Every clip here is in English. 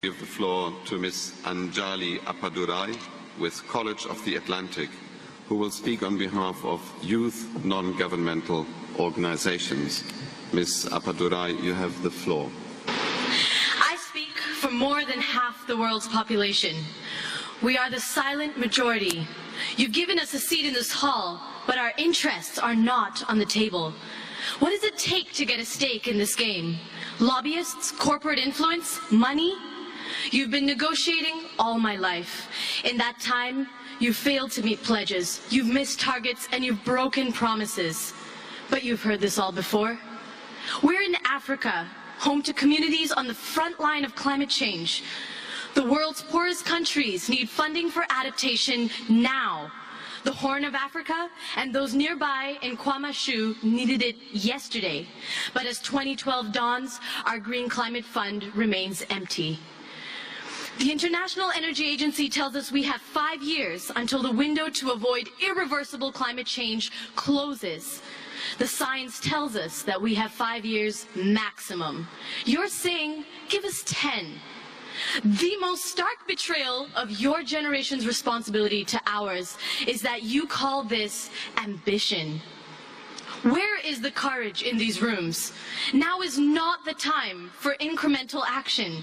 give the floor to Ms. Anjali Appadurai with College of the Atlantic, who will speak on behalf of youth non-governmental organizations. Ms. Appadurai, you have the floor. I speak for more than half the world's population. We are the silent majority. You've given us a seat in this hall, but our interests are not on the table. What does it take to get a stake in this game? Lobbyists, corporate influence, money? You've been negotiating all my life. In that time, you've failed to meet pledges, you've missed targets, and you've broken promises. But you've heard this all before. We're in Africa, home to communities on the front line of climate change. The world's poorest countries need funding for adaptation now. The Horn of Africa and those nearby in Kwamashu needed it yesterday. But as 2012 dawns, our Green Climate Fund remains empty. The International Energy Agency tells us we have 5 years until the window to avoid irreversible climate change closes. The science tells us that we have 5 years maximum. You're saying, give us 10. The most stark betrayal of your generation's responsibility to ours is that you call this ambition. Where is the courage in these rooms? Now is not the time for incremental action.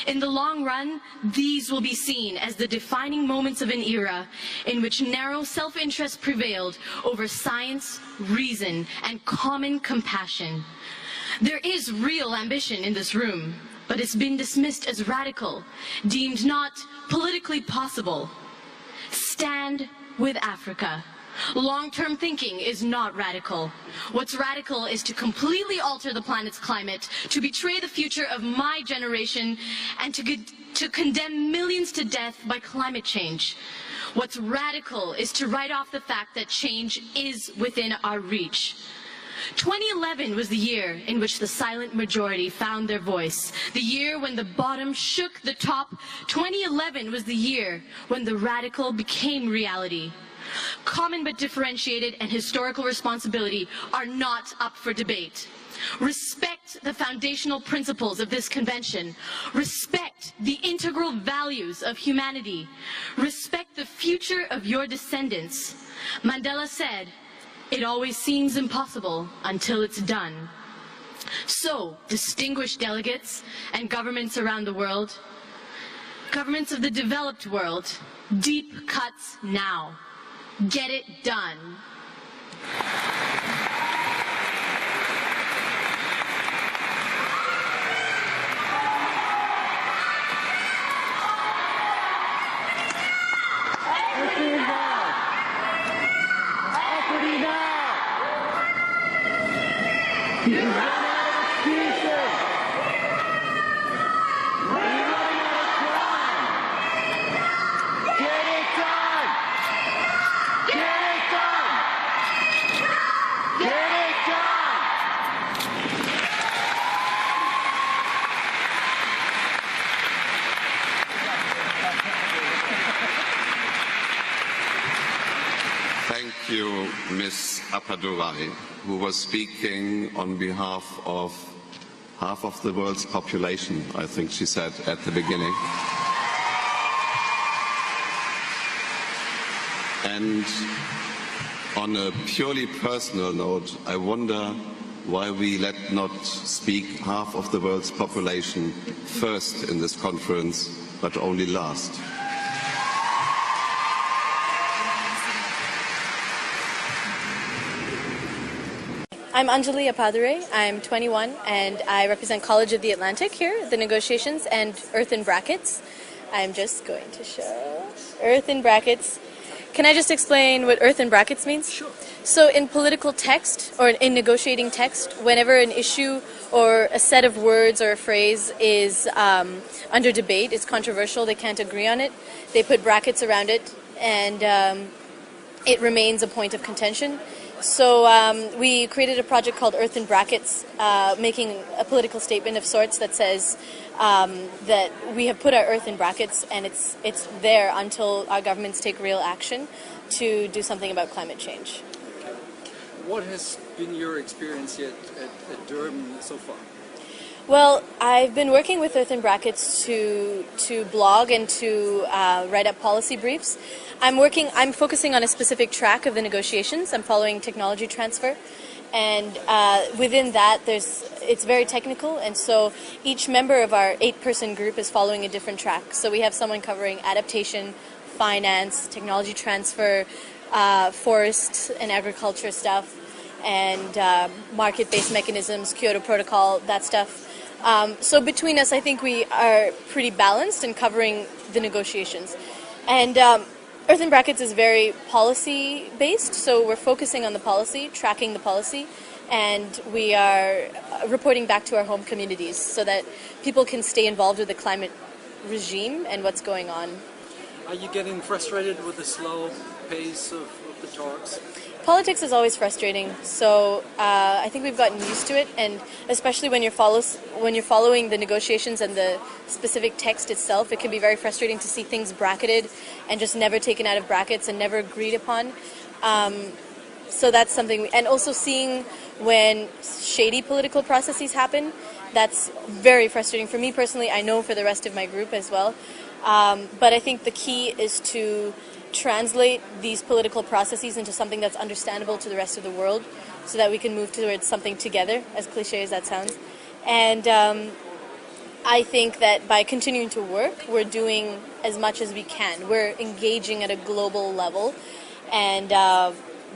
In the long run, these will be seen as the defining moments of an era in which narrow self-interest prevailed over science, reason, and common compassion. There is real ambition in this room, but it's been dismissed as radical, deemed not politically possible. Stand with Africa. Long-term thinking is not radical. What's radical is to completely alter the planet's climate, to betray the future of my generation, and to condemn millions to death by climate change. What's radical is to write off the fact that change is within our reach. 2011 was the year in which the silent majority found their voice, the year when the bottom shook the top. 2011 was the year when the radical became reality. Common but differentiated and historical responsibility are not up for debate. Respect the foundational principles of this convention. Respect the integral values of humanity. Respect the future of your descendants. Mandela said, "It always seems impossible until it's done." So, distinguished delegates and governments around the world, governments of the developed world, deep cuts now. Get it done. Thank you, Ms. Appadurai, who was speaking on behalf of half of the world's population, I think she said at the beginning. And on a purely personal note, I wonder why we let not speak half of the world's population first in this conference, but only last. I'm Anjali Appadurai. I'm 21 and I represent College of the Atlantic here, the negotiations, and Earth in Brackets. I'm just going to show Earth in Brackets. Can I just explain what Earth in Brackets means? Sure. So in political text, or in negotiating text, whenever an issue or a set of words or a phrase is under debate, it's controversial, they can't agree on it, they put brackets around it, and it remains a point of contention. So we created a project called Earth in Brackets, making a political statement of sorts that says that we have put our Earth in brackets, and it's there until our governments take real action to do something about climate change. Okay. What has been your experience yet at Durban so far? Well, I've been working with Earth in Brackets to blog and to write up policy briefs. I'm focusing on a specific track of the negotiations. I'm following technology transfer, and within that, it's very technical, and so each member of our 8-person group is following a different track. So we have someone covering adaptation, finance, technology transfer, forest and agriculture stuff, and market-based mechanisms, Kyoto Protocol, that stuff. So between us, I think we are pretty balanced in covering the negotiations. And Earth in Brackets is very policy-based, so we're focusing on the policy, tracking the policy, and we are reporting back to our home communities so that people can stay involved with the climate regime and what's going on. Are you getting frustrated with the slow pace of the talks? Politics is always frustrating, so I think we've gotten used to it, and especially when you're following the negotiations and the specific text itself, it can be very frustrating to see things bracketed and just never taken out of brackets and never agreed upon. So that's something, and also seeing when shady political processes happen, that's very frustrating for me personally. I know for the rest of my group as well, but I think the key is to translate these political processes into something that's understandable to the rest of the world so that we can move towards something together, as cliche as that sounds. And I think that by continuing to work, we're doing as much as we can. We're engaging at a global level, and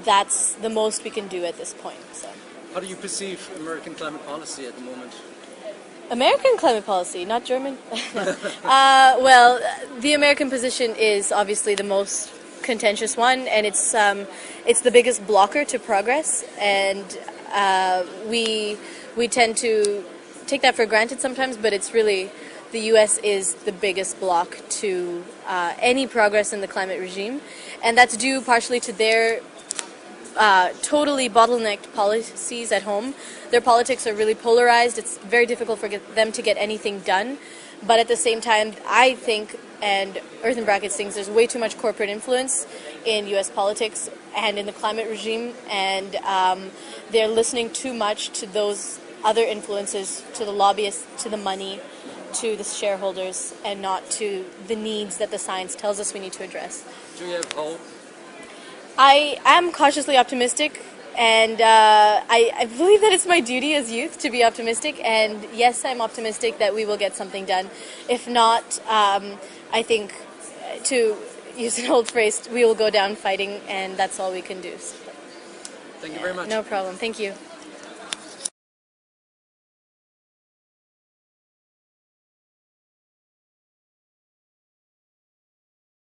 that's the most we can do at this point. So. How do you perceive American climate policy at the moment? American climate policy, not German. Well, the American position is obviously the most contentious one, and it's the biggest blocker to progress, and we tend to take that for granted sometimes, but it's really the U.S. is the biggest block to any progress in the climate regime, and that's due partially to their totally bottlenecked policies at home. Their politics are really polarized. It's very difficult for them to get anything done. But at the same time, I think, and Earth in Brackets thinks, there's way too much corporate influence in U.S. politics and in the climate regime, and they're listening too much to those other influences, to the lobbyists, to the money, to the shareholders, and not to the needs that the science tells us we need to address. Do you have hope? I am cautiously optimistic, and I believe that it's my duty as youth to be optimistic, and yes, I'm optimistic that we will get something done. If not, I think, to use an old phrase, we will go down fighting, and that's all we can do. Thank you very much. No problem. Thank you.